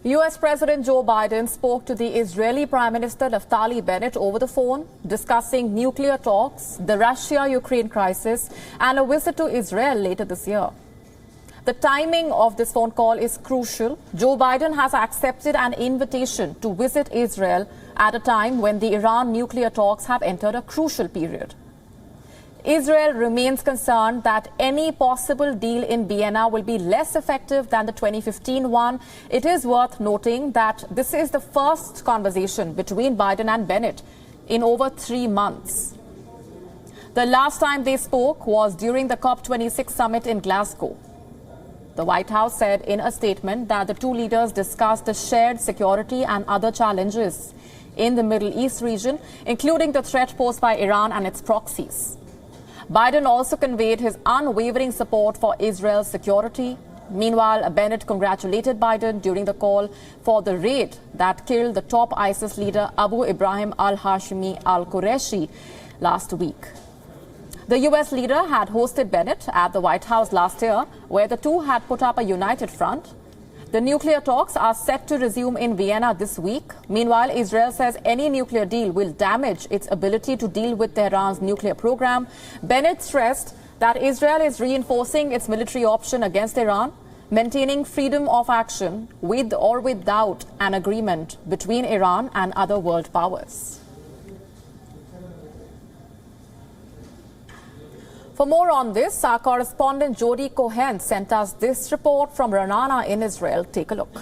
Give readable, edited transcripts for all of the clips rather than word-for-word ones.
US President Joe Biden spoke to the Israeli Prime Minister Naftali Bennett over the phone, discussing nuclear talks, the Russia-Ukraine crisis, and a visit to Israel later this year. The timing of this phone call is crucial. Joe Biden has accepted an invitation to visit Israel at a time when the Iran nuclear talks have entered a crucial period. Israel remains concerned that any possible deal in Vienna will be less effective than the 2015 one. It is worth noting that this is the first conversation between Biden and Bennett in over 3 months. The last time they spoke was during the COP26 summit in Glasgow. The White House said in a statement that the two leaders discussed the shared security and other challenges in the Middle East region, including the threat posed by Iran and its proxies. Biden also conveyed his unwavering support for Israel's security. Meanwhile, Bennett congratulated Biden during the call for the raid that killed the top ISIS leader Abu Ibrahim al-Hashimi al-Qureshi last week. The U.S. leader had hosted Bennett at the White House last year, where the two had put up a united front. The nuclear talks are set to resume in Vienna this week. Meanwhile, Israel says any nuclear deal will damage its ability to deal with Tehran's nuclear program. Bennett stressed that Israel is reinforcing its military option against Iran, maintaining freedom of action with or without an agreement between Iran and other world powers. For more on this, our correspondent Jody Cohen sent us this report from Ra'anana in Israel. Take a look.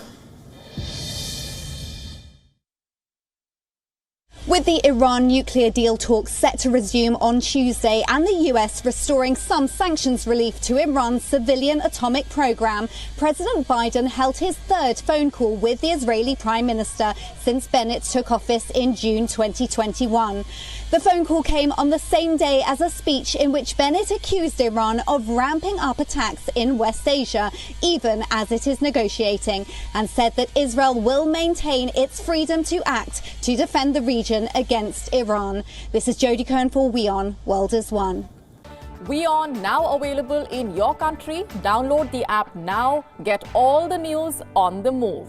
With the Iran nuclear deal talks set to resume on Tuesday and the US restoring some sanctions relief to Iran's civilian atomic program, President Biden held his third phone call with the Israeli Prime Minister since Bennett took office in June 2021. The phone call came on the same day as a speech in which Bennett accused Iran of ramping up attacks in West Asia, even as it is negotiating, and said that Israel will maintain its freedom to act to defend the region against Iran. This is Jody Cohen for WION World is One. WION now available in your country. Download the app now. Get all the news on the move.